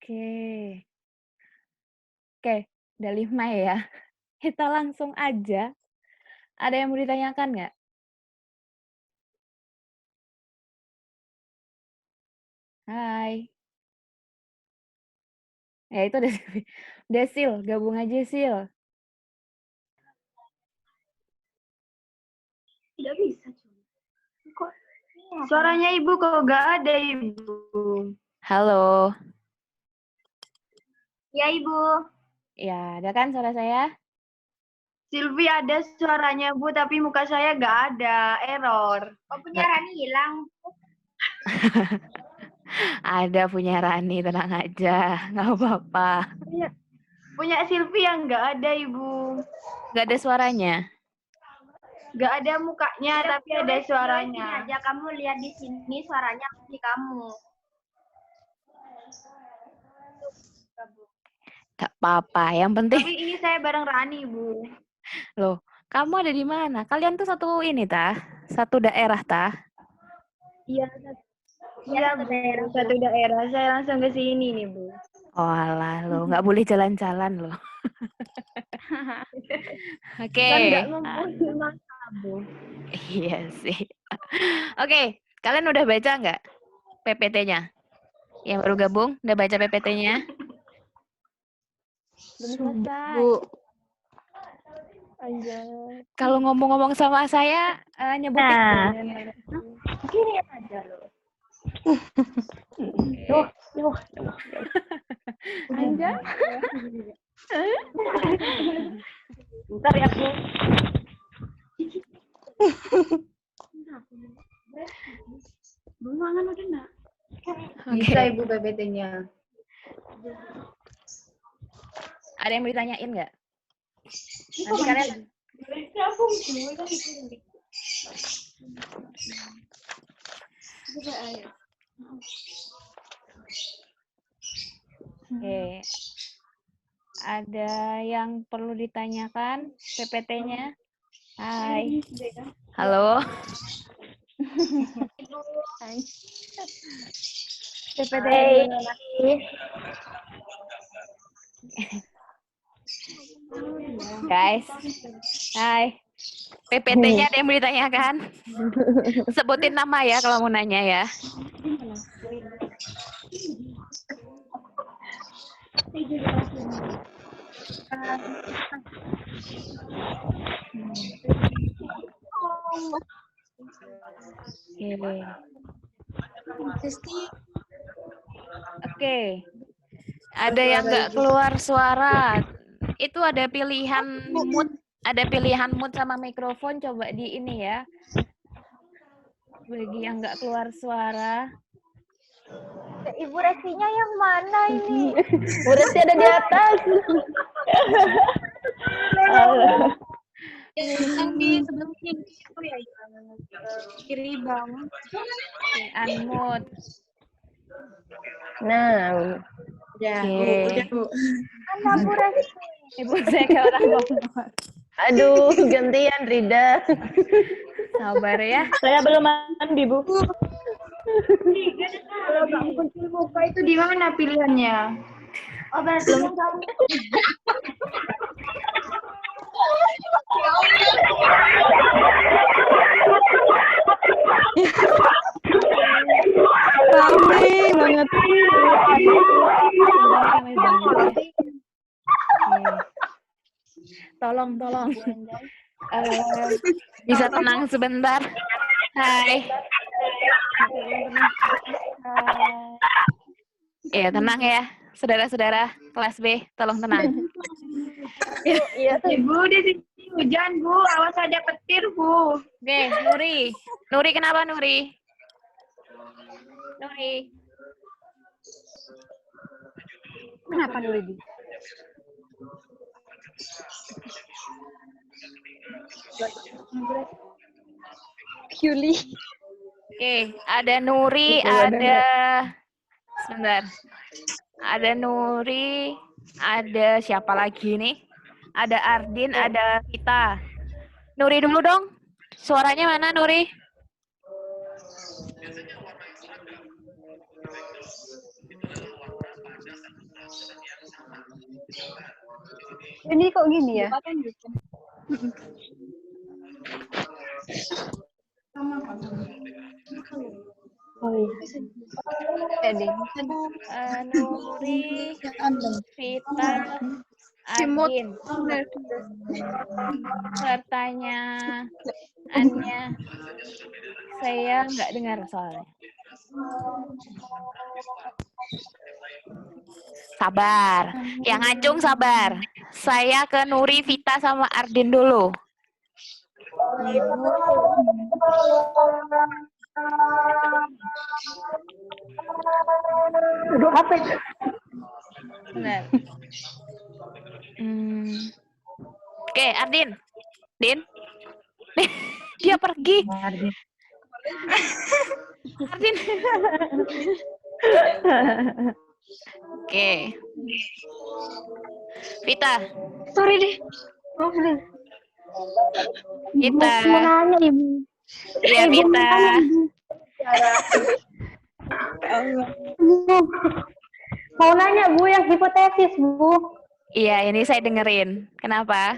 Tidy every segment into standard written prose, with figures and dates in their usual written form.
Oke. Oke, udah 5 ya. Kita langsung aja. Ada yang mau ditanyakan nggak? Hai. Ya itu udah udah Sil, gabung aja Sil. Tidak bisa. Kok suaranya Ibu kok nggak ada Ibu? Halo. Ya Ibu. Ya, ada kan suara saya? Silvi ada suaranya Bu, tapi muka saya nggak ada, error. Oh punya Rani hilang. Ada punya Rani, tenang aja, nggak apa-apa. Punya Silvi yang nggak ada Ibu. Nggak ada suaranya? Nggak ada mukanya, tapi ada suaranya. Aja kamu lihat di sini suaranya di kamu. Nggak apa-apa, yang penting. Tapi ini saya bareng Rani Bu. Loh, kamu ada di mana? Kalian tuh satu ini tah? Satu daerah tah? Iya, Bu, satu daerah. Saya langsung ke sini nih Bu. Oh alah lo, nggak boleh jalan-jalan loh. Oke. Kan nggak ngumpulin masa Bu. Iya sih. Oke, kalian udah baca nggak PPT-nya? Yang baru gabung, udah baca PPT-nya? Belum selesai. Bu, Anjay. kalau ngomong-ngomong sama saya, nyebutin. Nah, gini aja loh. Duh. Anjay. Bentar ya, Bu. Belum mangan udah nak. Bisa Ibu PPT-nya. Ada yang mau ditanyain nggak? Nanti kalian Oke. Ada yang perlu ditanyakan PPT-nya? Hai. Halo. PPT Guys. Hai. PPT-nya ada yang mau ditanyakan? Sebutin nama ya kalau mau nanya ya. Oke. Ada yang nggak keluar suara. Itu ada pilihan mute sama mikrofon, coba di ini ya. Bagi yang nggak keluar suara. Ibu Resinya yang mana ini? Bu Resi ada di atas. Yang di sebelah kiri itu ya, kiri bang. Unmute. Nah, Ya, Oke. udah Bu. mana Bu Resi? Ibu saya kayak orang ngomong. Aduh, gantian Rida. Sabar ya. Saya belum mandi, Bu. Kalau nggak muncul muka itu di mana pilihannya? Oh, belum tahu. Rame banget. Tolong. Bisa tenang sebentar. Hai. Ya, tenang ya. Saudara-saudara kelas B, tolong tenang. Iya, Ibu di sini hujan, Bu. Awas ada petir, Bu. Oke, Nuri. Nuri kenapa Nuri? Kenapa Nuri? Yuli. Oke, ada Nuri, sebentar. Ada Nuri, ada siapa lagi nih? Ada Ardin, ada Rita. Nuri dulu dong. Suaranya mana Nuri? Ini kok gini ya? Oh iya. Jadi, Nuri, Vita, Ardin. Pertanyaannya saya nggak dengar soalnya. Sabar. Yang ngacung sabar. Saya ke Nuri, Vita, sama Ardin dulu. duduk apa itu? Benar. Oke, Ardin. Din. Dia pergi. Ardin. Oke. Vita. Sorry deh. Oh, boleh. Vita. Mau nanya, Ibu. Iya, Vita. Bu, mau nanya Bu yang hipotesis Bu. Iya, ini saya dengerin. Kenapa?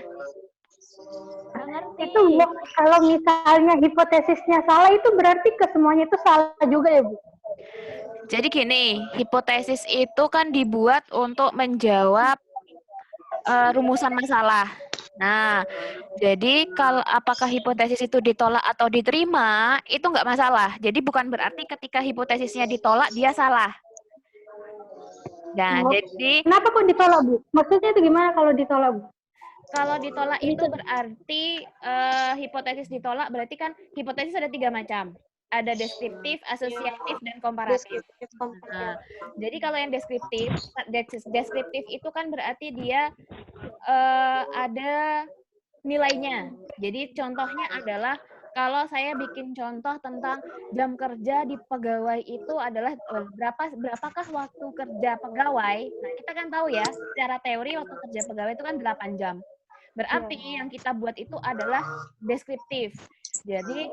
Itu Bu, kalau misalnya hipotesisnya salah itu berarti ke semuanya itu salah juga ya Bu? Jadi gini, hipotesis itu kan dibuat untuk menjawab rumusan masalah. Nah, jadi kalau apakah hipotesis itu ditolak atau diterima, itu nggak masalah. Jadi bukan berarti ketika hipotesisnya ditolak, dia salah. Nah, jadi Kenapa kok ditolak Bu? Maksudnya itu gimana kalau ditolak Bu? kalau ditolak itu berarti hipotesis ditolak berarti kan hipotesis ada 3 macam. Ada deskriptif, asosiatif, dan komparatif. Nah, jadi kalau yang deskriptif itu kan berarti dia ada nilainya. Jadi contohnya adalah kalau saya bikin contoh tentang jam kerja di pegawai itu adalah berapakah waktu kerja pegawai. Nah, kita kan tahu ya, secara teori waktu kerja pegawai itu kan 8 jam. Berarti yang kita buat itu adalah deskriptif. Jadi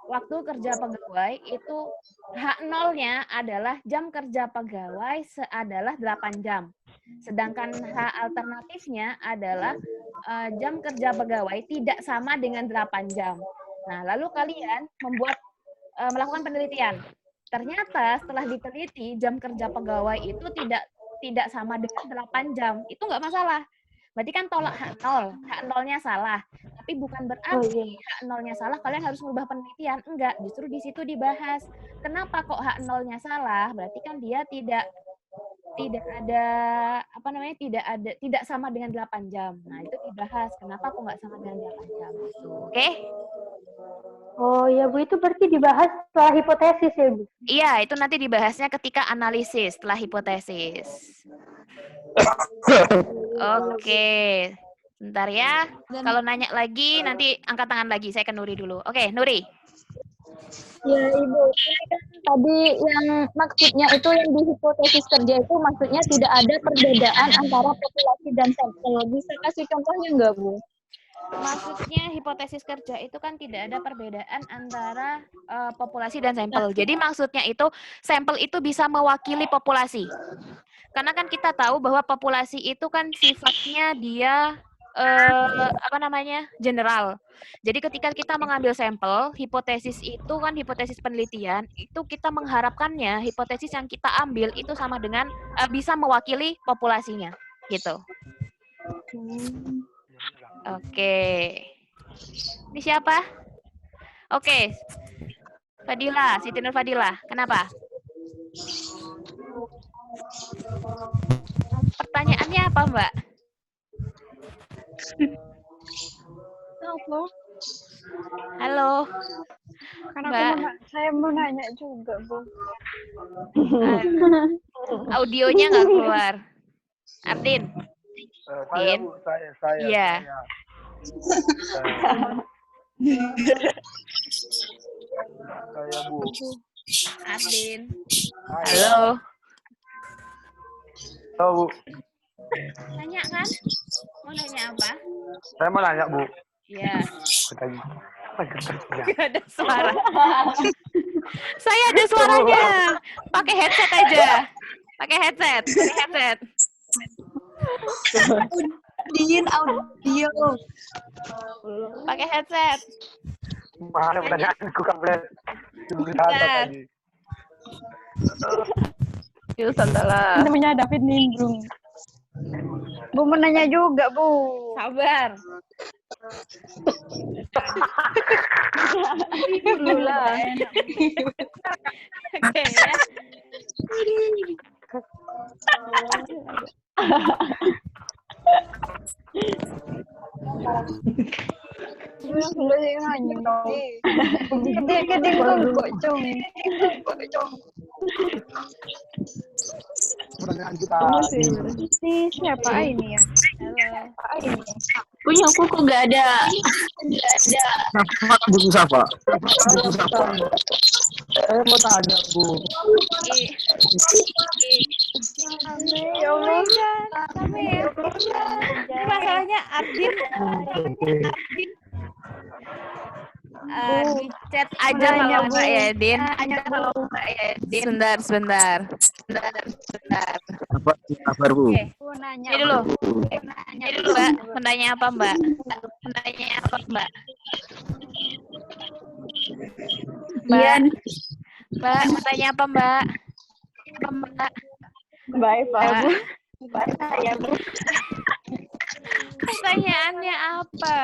waktu kerja pegawai itu H0-nya adalah jam kerja pegawai adalah 8 jam. Sedangkan H alternatifnya adalah jam kerja pegawai tidak sama dengan 8 jam. Nah, lalu kalian melakukan penelitian. Ternyata setelah diteliti jam kerja pegawai itu tidak sama dengan 8 jam. Itu nggak masalah. Berarti kan tolak H0. H0-nya salah. Tapi bukan berarti H0-nya salah, kalian harus merubah penelitian. Enggak, justru di situ dibahas. Kenapa kok H0-nya salah? Berarti kan dia tidak sama dengan 8 jam. Nah, itu dibahas. Kenapa kok nggak sama dengan 8 jam? Oke? Oh ya Bu, itu berarti dibahas setelah hipotesis ya Bu? Iya, itu nanti dibahasnya ketika analisis setelah hipotesis. Oke. Bentar ya. Kalau nanya lagi, nanti angkat tangan lagi. Saya ke Nuri dulu. Oke, Nuri. Ya Ibu, kan tadi yang maksudnya itu yang di hipotesis kerja itu maksudnya tidak ada perbedaan antara populasi dan sampel. Bisa kasih contohnya nggak Bu? Maksudnya hipotesis kerja itu kan tidak ada perbedaan antara populasi dan sampel. Jadi maksudnya itu sampel itu bisa mewakili populasi. Karena kan kita tahu bahwa populasi itu kan sifatnya dia general. Jadi ketika kita mengambil sampel, hipotesis itu kan hipotesis penelitian, itu kita mengharapkannya hipotesis yang kita ambil itu sama dengan bisa mewakili populasinya, gitu. Oke. Ini siapa? Oke. Fadila, Siti Nur Fadila. Kenapa? Pertanyaannya apa, Mbak? Halo. Karena saya mau nanya juga, Bu. Audionya nggak keluar. Ardin. Saya, Bu, saya. Iya. Saya, Bu. Ardin. Halo. Halo, Bu. Nanya kan? Mau nanya apa? Saya mau nanya, Bu. Iya. Tanya. Gak ada suara. Saya ada suaranya. Pakai headset aja. Pakai headset. matiin audio. Pakai headset. Mana pertanyaanku kampret. Bentar. Tadi. Jurusan salah. Namanya David nimbrung. Bu mau nanya juga, Bu. Sabar. Dulu lah. Oke ya. Sudah sih nanya dong. Gede kok, Cung. Pertanyaan kita. Ini siapa ini ya? Halo. Punya aku kok nggak ada. Buku siapa? Saya mau tanya, Bu. Ya Allah. Ini masalahnya Ardin. Di chat aja kalau enggak ya, Din. Sebentar. Apa kabar, Bu? Oke. Mau nanya. Ini dulu. Mbak. Menanya apa, Mbak? Mbak. Mbak, menanya apa, Mbak? Baik, Pak. Mbak. Ya, Bu. Pertanyaannya apa?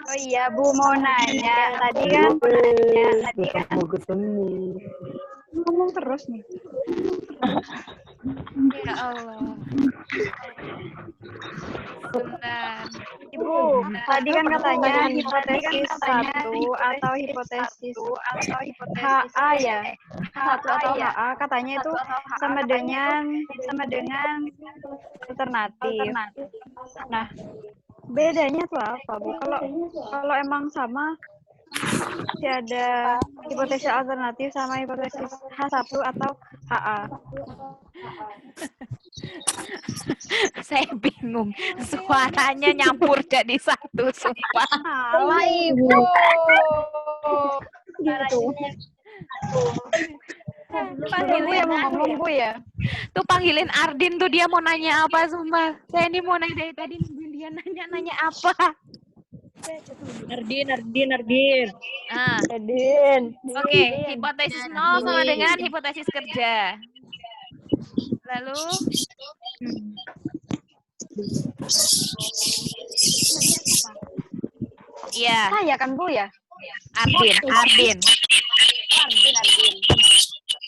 Oh iya, Bu mau nanya. Tadi kan Mau ketemu. ngomong terus nih. Ya Allah. Bentar. Ibu, tadi kan katanya hipotesis 1 atau hipotesis HA ya. 1 atau HA katanya itu sama dengan alternatif. Nah, bedanya tuh apa, Bu? Kalau emang sama masih ada hipotesis alternatif sama hipotesis H1 atau HA. Saya bingung. Suaranya nyampur jadi satu, sumpah. Salah, Ibu. Gitu. Bu ya mau ngomong, Bu ya. Tuh panggilin Ardin tuh, dia mau nanya apa, sumpah. Saya ini mau nanya dari tadi, nungguin dia nanya apa. Ardin. Ah, Edin. oke. Hipotesis 0 sama dengan hipotesis kerja. Lalu iya, Saya kan, Bu ya. Ardin.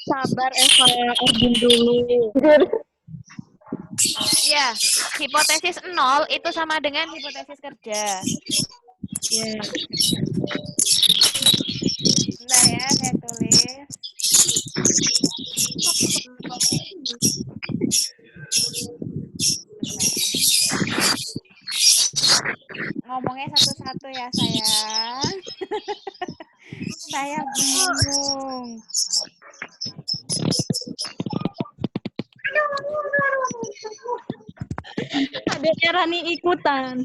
Sabar Eva, Ardin dulu. Iya, hipotesis 0 itu sama dengan hipotesis kerja. Ya. Bentar ya, saya tulis. Ngomongnya satu-satu ya, sayang. Saya bingung. Adanya Rani ikutan.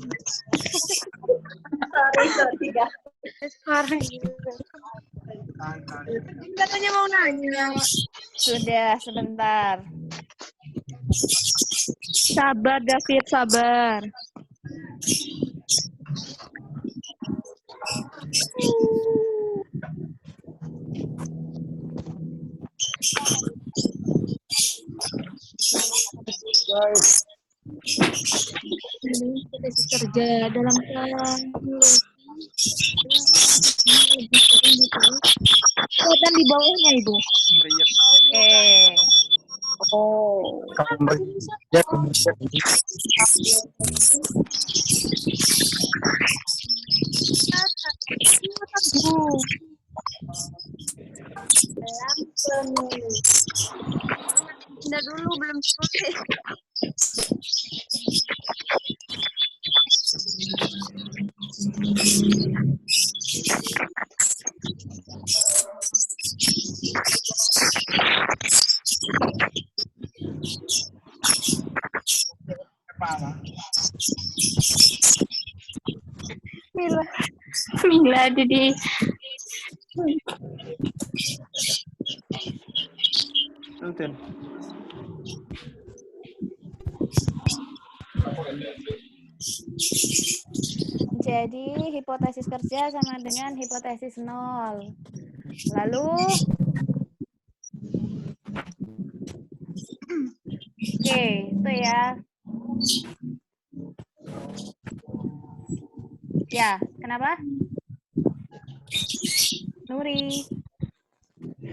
Katanya mau nanya. Sudah, sebentar. Sabar David, sabar. Guys, Kerja dalam kelihatan di bawahnya Ibu. meriah. Oh. Ya, Udah dulu belum selesai. Mila ada di Nonton. Jadi hipotesis kerja sama dengan hipotesis nol. Lalu oke, itu ya. Ya, kenapa? Nuri.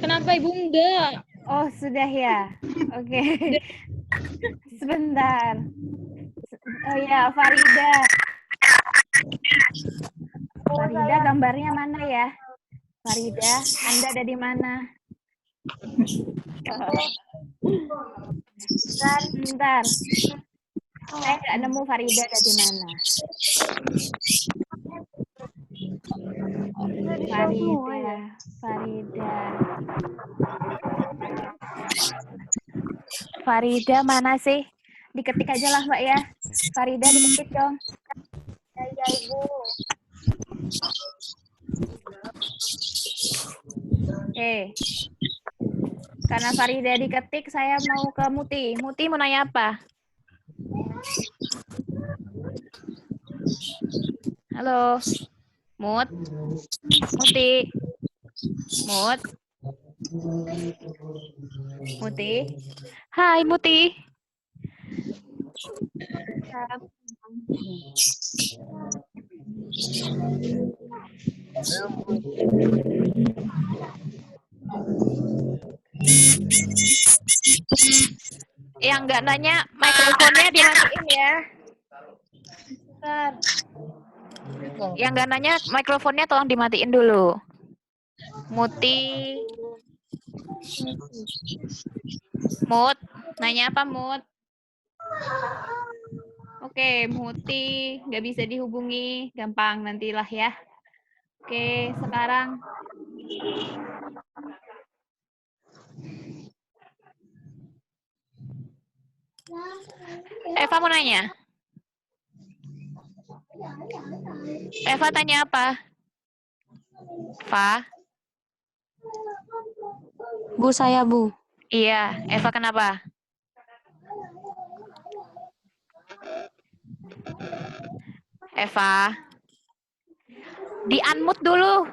Kenapa Ibu enggak? Oh, sudah ya. Oke. Sebentar. Oh ya, Farida. Farida, gambarnya mana ya? Farida, Anda ada di mana? Bentar. Saya nggak nemu Farida ada di mana. Farida mana sih? Diketik aja lah Mbak ya. Farida diketik dong. Ya, Ibu. Oke. Karena Farida diketik, saya mau ke Muti. Muti mau nanya apa? Halo. Mut. Muti. Mut. Muti. Hai Muti. Yang nggak nanya, mikrofonnya dimatiin ya. Bentar. Yang nggak nanya, mikrofonnya tolong dimatiin dulu. Muti. Mut, nanya apa Mut? Oke, Muti nggak bisa dihubungi, gampang nantilah ya. Oke, sekarang Eva mau nanya. Eva tanya apa? Eva? Bu, saya Bu. Iya, Eva kenapa? Eva, di-unmute dulu.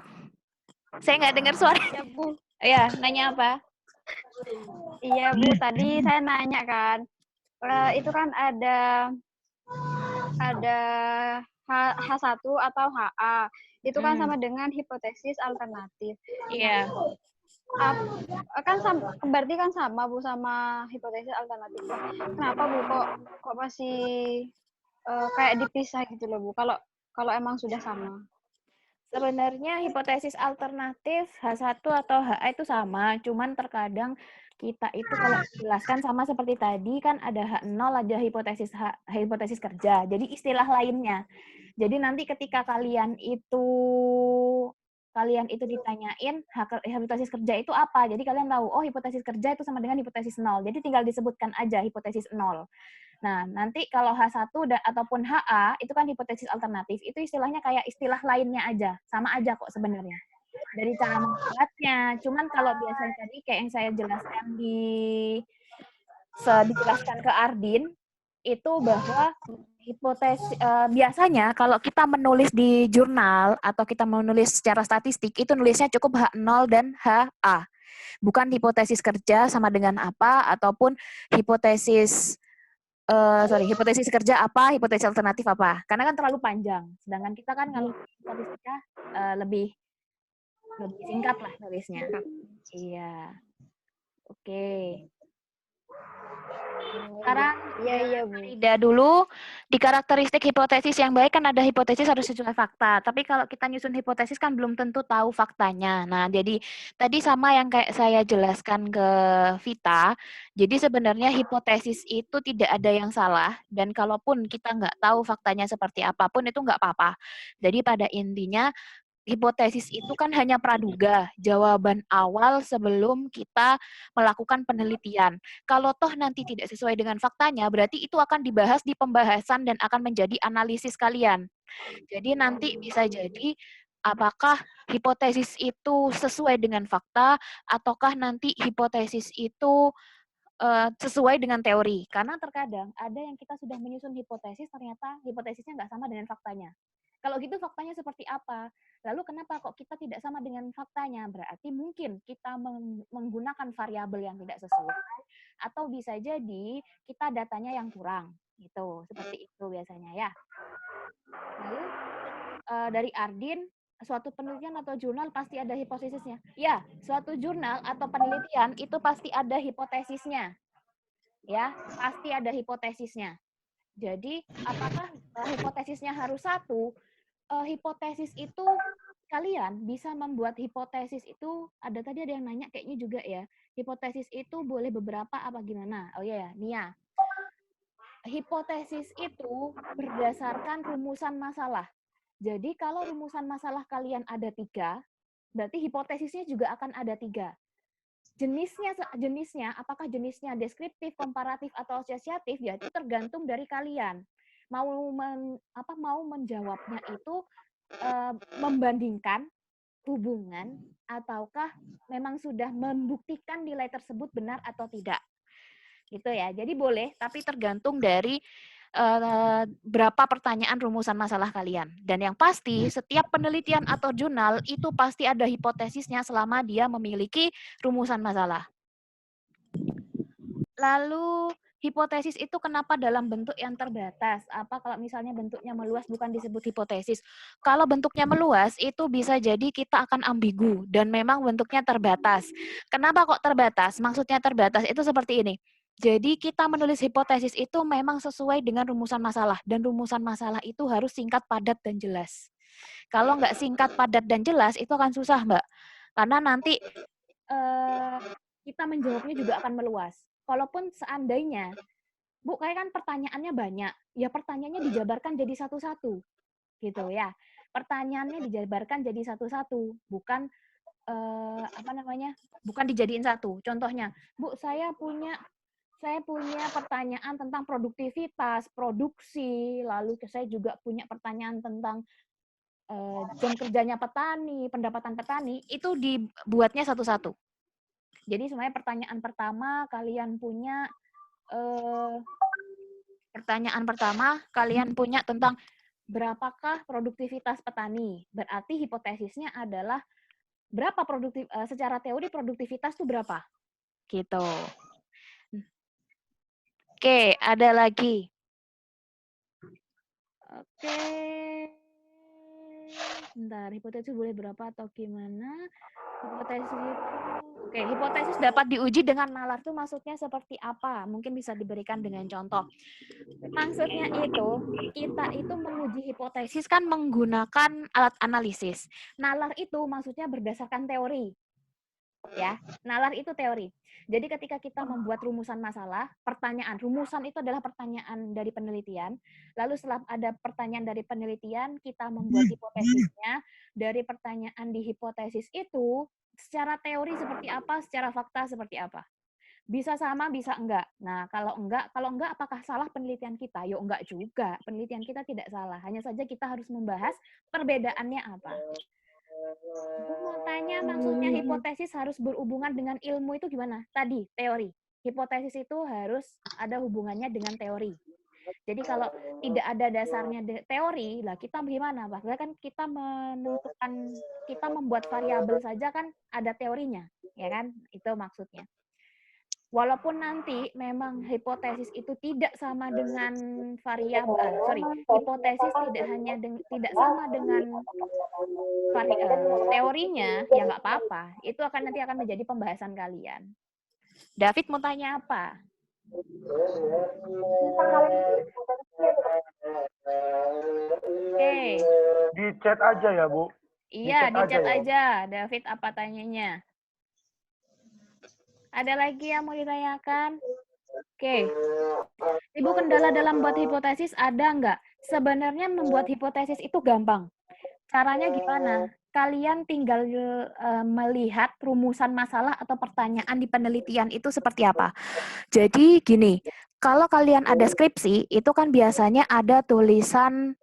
Saya nggak dengar suaranya. Ya, Bu. Iya, nanya apa? Iya, Bu. Tadi saya nanya kan, itu kan ada H1 atau HA. Itu kan sama dengan hipotesis alternatif. Iya. Kan sama, berarti kan sama Bu sama hipotesis alternatif. Kenapa Bu kok masih kayak dipisah gitu loh Bu? Kalau emang sudah sama. Sebenarnya hipotesis alternatif H1 atau HA itu sama, cuman terkadang kita itu kalau jelaskan sama seperti tadi kan ada H0, ada hipotesis kerja. Jadi istilah lainnya. Jadi nanti ketika kalian itu ditanyain hipotesis kerja itu apa. Jadi kalian tahu, oh hipotesis kerja itu sama dengan hipotesis 0. Jadi tinggal disebutkan aja hipotesis 0. Nah, nanti kalau H1 ataupun HA, itu kan hipotesis alternatif, itu istilahnya kayak istilah lainnya aja. Sama aja kok sebenarnya. Dari cara membuatnya. Cuman kalau biasanya tadi kayak yang saya jelaskan dijelaskan ke Ardin, itu bahwa hipotesis biasanya kalau kita menulis di jurnal atau kita menulis secara statistik, itu nulisnya cukup H0 dan HA. Bukan hipotesis kerja sama dengan apa, ataupun hipotesis kerja apa, hipotesis alternatif apa. Karena kan terlalu panjang. Sedangkan kita kan kalau statistika lebih singkat lah nulisnya. Iya. Oke. Sekarang Farida dulu, di karakteristik hipotesis yang baik kan ada hipotesis harus sesuai fakta. Tapi kalau kita nyusun hipotesis kan belum tentu tahu faktanya. Nah, jadi tadi sama yang kayak saya jelaskan ke Vita, jadi sebenarnya hipotesis itu tidak ada yang salah, dan kalaupun kita nggak tahu faktanya seperti apapun itu nggak apa-apa. Jadi pada intinya, hipotesis itu kan hanya praduga, jawaban awal sebelum kita melakukan penelitian. Kalau toh nanti tidak sesuai dengan faktanya, berarti itu akan dibahas di pembahasan dan akan menjadi analisis kalian. Jadi nanti bisa jadi apakah hipotesis itu sesuai dengan fakta, ataukah nanti hipotesis itu sesuai dengan teori. Karena terkadang ada yang kita sudah menyusun hipotesis, ternyata hipotesisnya nggak sama dengan faktanya. Kalau gitu faktanya seperti apa? Lalu kenapa kok kita tidak sama dengan faktanya? Berarti mungkin kita menggunakan variabel yang tidak sesuai, atau bisa jadi kita datanya yang kurang. Gitu, seperti itu biasanya ya. Lalu dari Ardin, suatu penelitian atau jurnal pasti ada hipotesisnya. Ya, suatu jurnal atau penelitian itu pasti ada hipotesisnya. Ya, pasti ada hipotesisnya. Jadi, apakah hipotesisnya harus satu? Hipotesis itu kalian bisa membuat hipotesis itu, ada tadi ada yang nanya kayaknya juga ya. Hipotesis itu boleh beberapa apa gimana? Oh iya ya, Nia. Hipotesis itu berdasarkan rumusan masalah. Jadi kalau rumusan masalah kalian ada 3, berarti hipotesisnya juga akan ada 3. Jenisnya, apakah jenisnya deskriptif, komparatif, atau asosiatif, ya itu tergantung dari kalian. Mau menjawabnya itu membandingkan hubungan, ataukah memang sudah membuktikan nilai tersebut benar atau tidak. Gitu ya. Jadi boleh, tapi tergantung dari berapa pertanyaan rumusan masalah kalian. Dan yang pasti, setiap penelitian atau jurnal itu pasti ada hipotesisnya selama dia memiliki rumusan masalah. Lalu, hipotesis itu kenapa dalam bentuk yang terbatas? Apa kalau misalnya bentuknya meluas bukan disebut hipotesis? Kalau bentuknya meluas, itu bisa jadi kita akan ambigu dan memang bentuknya terbatas. Kenapa kok terbatas? Maksudnya terbatas itu seperti ini. Jadi kita menulis hipotesis itu memang sesuai dengan rumusan masalah. Dan rumusan masalah itu harus singkat, padat, dan jelas. Kalau nggak singkat, padat, dan jelas, itu akan susah, Mbak. Karena nanti kita menjawabnya juga akan meluas. Kalaupun seandainya, Bu, kayak kan pertanyaannya banyak, ya pertanyaannya dijabarkan jadi satu-satu. Gitu ya. Pertanyaannya dijabarkan jadi satu-satu, bukan bukan dijadiin satu. Contohnya, Bu, saya punya pertanyaan tentang produktivitas, produksi, lalu saya juga punya pertanyaan tentang jam kerjanya petani, pendapatan petani, itu dibuatnya satu-satu. Jadi sebenarnya pertanyaan pertama kalian punya tentang berapakah produktivitas petani. Berarti hipotesisnya adalah secara teori produktivitas itu berapa? Gitu. Oke, ada lagi. Oke. Bentar, hipotesis boleh berapa atau gimana? Hipotesis dapat diuji dengan nalar itu maksudnya seperti apa? Mungkin bisa diberikan dengan contoh. Maksudnya itu, kita itu menguji hipotesis kan menggunakan alat analisis. Nalar itu maksudnya berdasarkan teori. Ya, nalar itu teori. Jadi ketika kita membuat rumusan masalah, rumusan itu adalah pertanyaan dari penelitian. Lalu setelah ada pertanyaan dari penelitian, kita membuat hipotesisnya. Dari pertanyaan di hipotesis itu, secara teori seperti apa, secara fakta seperti apa. Bisa sama, bisa enggak. Nah, kalau enggak apakah salah penelitian kita? Yo enggak juga. Penelitian kita tidak salah. Hanya saja kita harus membahas perbedaannya apa. Aku mau tanya, maksudnya hipotesis harus berhubungan dengan ilmu itu gimana? Tadi, teori. Hipotesis itu harus ada hubungannya dengan teori. Jadi kalau tidak ada dasarnya teori, lah kita gimana? Bahkan kan kita kita membuat variabel saja kan ada teorinya, ya kan? Itu maksudnya. Walaupun nanti memang hipotesis itu tidak sama dengan hipotesis tidak sama dengan teorinya, ya nggak apa-apa. Itu nanti akan menjadi pembahasan kalian. David mau tanya apa? Oke. Di chat aja ya, Bu. Iya, di chat aja. David, apa tanyanya? Ada lagi yang mau ditanyakan? Oke. Ibu, kendala dalam buat hipotesis ada nggak? Sebenarnya membuat hipotesis itu gampang. Caranya gimana? Kalian tinggal melihat rumusan masalah atau pertanyaan di penelitian itu seperti apa. Jadi gini, kalau kalian ada skripsi, itu kan biasanya ada tulisan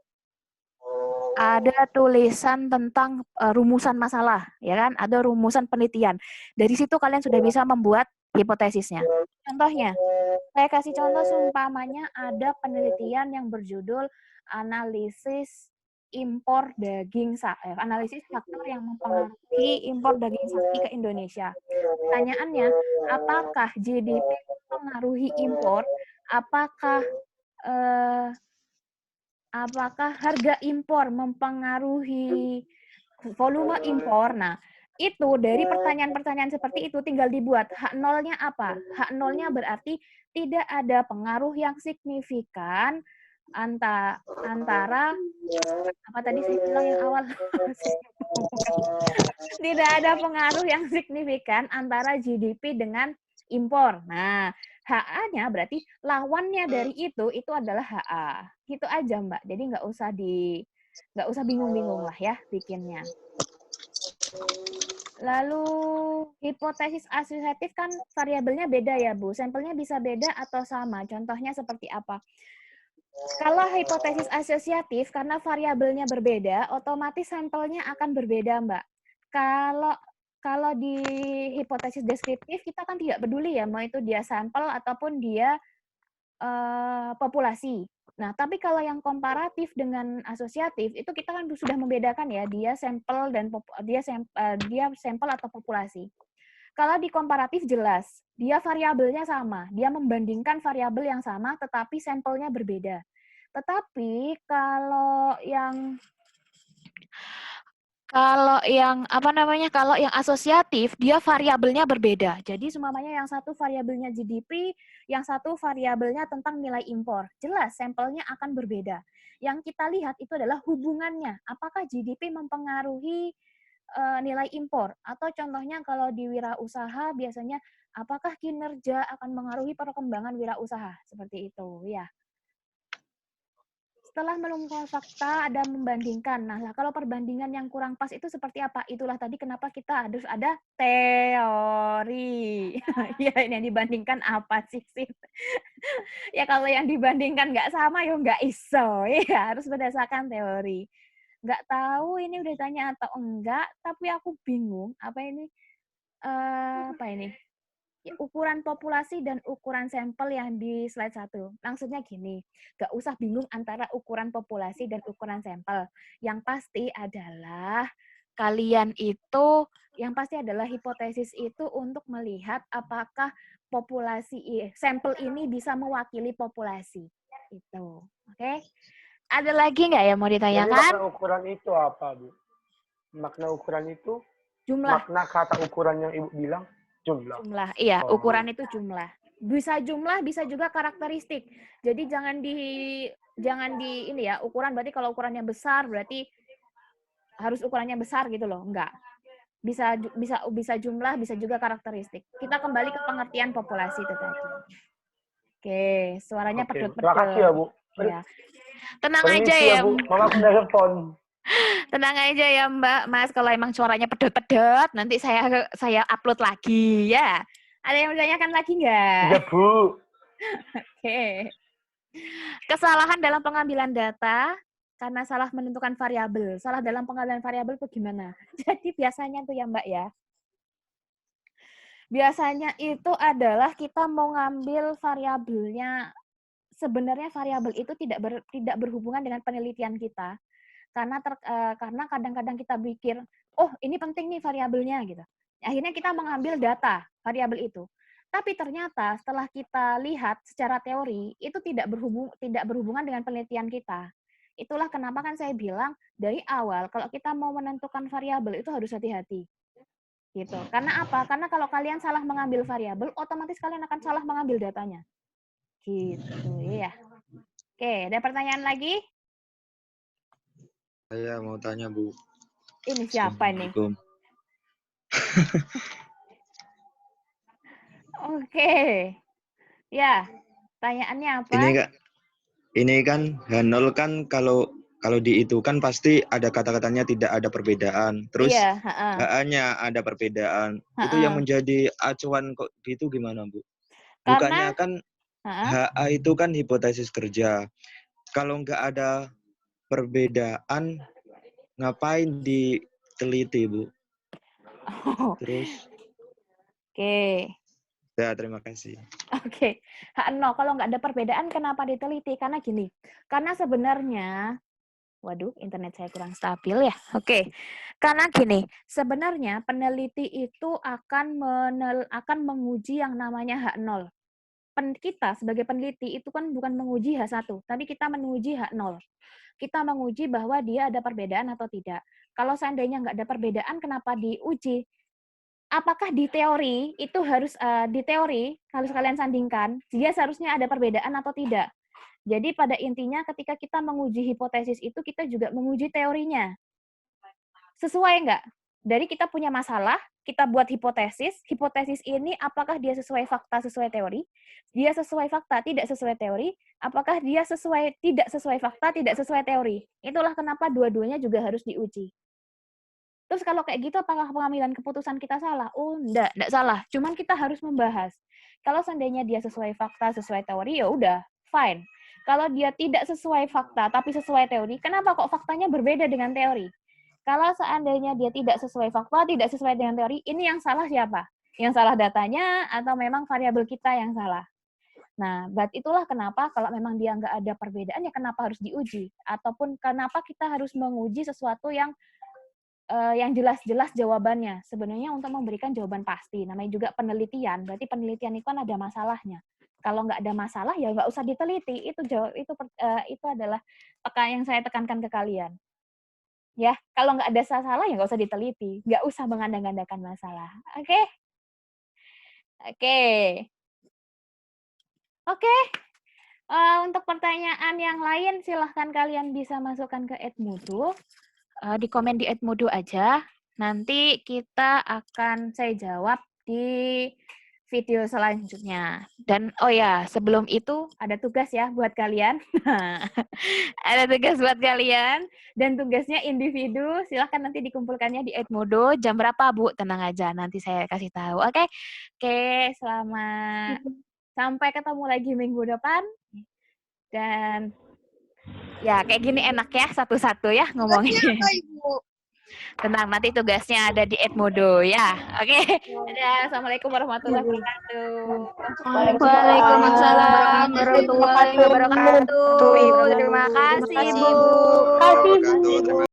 tentang rumusan masalah, ya kan? Ada rumusan penelitian. Dari situ kalian sudah bisa membuat hipotesisnya. Contohnya, saya kasih contoh seumpamanya ada penelitian yang berjudul analisis impor daging sapi, analisis faktor yang mempengaruhi impor daging sapi ke Indonesia. Pertanyaannya, apakah GDP mempengaruhi impor? Apakah apakah harga impor mempengaruhi volume impor? Nah, itu dari pertanyaan-pertanyaan seperti itu tinggal dibuat H nolnya apa? H nolnya berarti tidak ada pengaruh yang signifikan antara apa tadi saya bilang yang awal tidak ada pengaruh yang signifikan antara GDP dengan impor. Nah, HA-nya berarti lawannya dari itu adalah HA. Gitu aja, Mbak. Jadi nggak usah bingung-bingung lah ya bikinnya. Lalu hipotesis asosiatif kan variabelnya beda ya, Bu. Sampelnya bisa beda atau sama. Contohnya seperti apa? Kalau hipotesis asosiatif, karena variabelnya berbeda, otomatis sampelnya akan berbeda, Mbak. Kalau di hipotesis deskriptif, kita kan tidak peduli ya, mau itu dia sampel ataupun dia populasi. Nah, tapi kalau yang komparatif dengan asosiatif, itu kita kan sudah membedakan ya, dia sampel dan dia sampel atau populasi. Kalau di komparatif jelas, dia variabelnya sama, dia membandingkan variabel yang sama, tetapi sampelnya berbeda. Tetapi kalau yang kalau yang asosiatif, dia variabelnya berbeda. Jadi semuanya yang satu variabelnya GDP, yang satu variabelnya tentang nilai impor. Jelas sampelnya akan berbeda. Yang kita lihat itu adalah hubungannya. Apakah GDP mempengaruhi nilai impor? Atau contohnya kalau di wirausaha biasanya apakah kinerja akan mengaruhi perkembangan wirausaha? Seperti itu, ya. Setelah menemukan fakta, ada membandingkan. Nah, kalau perbandingan yang kurang pas itu seperti apa? Itulah tadi kenapa kita harus ada teori. Ya, yang dibandingkan apa sih? Ya, kalau yang dibandingkan nggak sama, ya nggak iso. Ya, harus berdasarkan teori. Nggak tahu ini udah tanya atau enggak, tapi aku bingung. Apa ini? Ukuran populasi dan ukuran sampel yang di slide 1. Maksudnya gini, nggak usah bingung antara ukuran populasi dan ukuran sampel. Yang pasti adalah hipotesis itu untuk melihat apakah sampel ini bisa mewakili populasi. Itu. Oke? Ada lagi nggak ya mau Jadi ditanyakan? makna ukuran itu apa, Bu? Makna ukuran itu, Jumlah. makna kata ukuran yang Ibu bilang, jumlah. Jumlah, iya, ukuran itu jumlah. Bisa jumlah, bisa juga karakteristik. Jadi jangan di ini ya, ukuran berarti kalau ukurannya besar berarti harus ukurannya besar gitu loh. Enggak. Bisa jumlah, bisa juga karakteristik. Kita kembali ke pengertian populasi itu tadi. Oke, suaranya pedot-pedot. Terima kasih ya, Bu. Ya. Tenang Permisi aja ya, Bu. Mama punya handphone. Tenang aja ya Mbak, Mas. Kalau emang suaranya pedot-pedot, nanti saya upload lagi ya. Ada yang menanyakan lagi nggak? Iya Bu. Oke. Kesalahan dalam pengambilan data karena salah menentukan variabel. Salah dalam pengambilan variabel itu gimana? Jadi biasanya tuh ya Mbak ya. Biasanya itu adalah kita mau ngambil variabelnya. Sebenarnya variabel itu tidak berhubungan dengan penelitian kita. Karena kadang-kadang kita pikir, oh ini penting nih variabelnya gitu. Akhirnya kita mengambil data variabel itu. Tapi ternyata setelah kita lihat secara teori itu tidak berhubungan dengan penelitian kita. Itulah kenapa kan saya bilang dari awal kalau kita mau menentukan variabel itu harus hati-hati. Gitu. Karena apa? Karena kalau kalian salah mengambil variabel, otomatis kalian akan salah mengambil datanya. Gitu ya. Oke, ada pertanyaan lagi? Saya mau tanya, Bu. Ini siapa nih? Oke. Ya, pertanyaannya apa? Ini kan H0 kan kalau di itu kan pasti ada kata-katanya tidak ada perbedaan. Terus iya, HA-nya ada perbedaan. Itu yang menjadi acuan kok gitu gimana, Bu? Karena Bukannya kan HA itu kan hipotesis kerja. Kalau nggak ada perbedaan, ngapain diteliti, Bu? Terus? Oke. Ya, terima kasih. Oke, H0. Kalau nggak ada perbedaan, kenapa diteliti? Karena gini, karena sebenarnya, waduh, internet saya kurang stabil ya. Oke, karena gini, sebenarnya peneliti itu akan menguji yang namanya H0. Kita sebagai peneliti itu kan bukan menguji H1, tapi kita menguji H0. Kita menguji bahwa dia ada perbedaan atau tidak. Kalau seandainya nggak ada perbedaan, kenapa diuji? Apakah di teori itu harus di teori kalau kalian sandingkan dia seharusnya ada perbedaan atau tidak. Jadi pada intinya ketika kita menguji hipotesis itu kita juga menguji teorinya. Sesuai nggak? Dari kita punya masalah, kita buat hipotesis. Hipotesis ini apakah dia sesuai fakta, sesuai teori? Dia sesuai fakta, tidak sesuai teori? Apakah dia tidak sesuai fakta, tidak sesuai teori? Itulah kenapa dua-duanya juga harus diuji. Terus kalau kayak gitu apakah pengambilan keputusan kita salah? Oh, enggak salah. Cuman kita harus membahas. Kalau seandainya dia sesuai fakta, sesuai teori, ya udah, fine. Kalau dia tidak sesuai fakta tapi sesuai teori, kenapa kok faktanya berbeda dengan teori? Kalau seandainya dia tidak sesuai fakta, tidak sesuai dengan teori, ini yang salah siapa? Yang salah datanya atau memang variabel kita yang salah? Nah, itulah kenapa kalau memang dia nggak ada perbedaan, ya kenapa harus diuji? Ataupun kenapa kita harus menguji sesuatu yang jelas-jelas jawabannya. Sebenarnya untuk memberikan jawaban pasti. Namanya juga penelitian. Berarti penelitian itu kan ada masalahnya. Kalau nggak ada masalah, ya nggak usah diteliti. Itu adalah yang saya tekankan ke kalian. Ya, kalau nggak ada salah ya nggak usah diteliti, nggak usah mengandang-andangkan masalah. Oke? Oke. Oke. Untuk pertanyaan yang lain silahkan kalian bisa masukkan ke Edmodo. Di komen di Edmodo aja. Nanti saya jawab di video selanjutnya. Dan oh ya, sebelum itu ada tugas ya buat kalian. Ada tugas buat kalian dan tugasnya individu. Silahkan nanti dikumpulkannya di Edmodo. Jam berapa, Bu? Tenang aja, nanti saya kasih tahu. Oke? Oke, selamat. Sampai ketemu lagi minggu depan. Dan ya, kayak gini enak ya, satu-satu ya ngomongnya. Tenang, nanti tugasnya ada di Edmodo ya. Oke. Dadah. Assalamualaikum warahmatullahi wabarakatuh. Waalaikumsalam warahmatullahi wabarakatuh. Terima kasih, Bu. Terima kasih, Bu.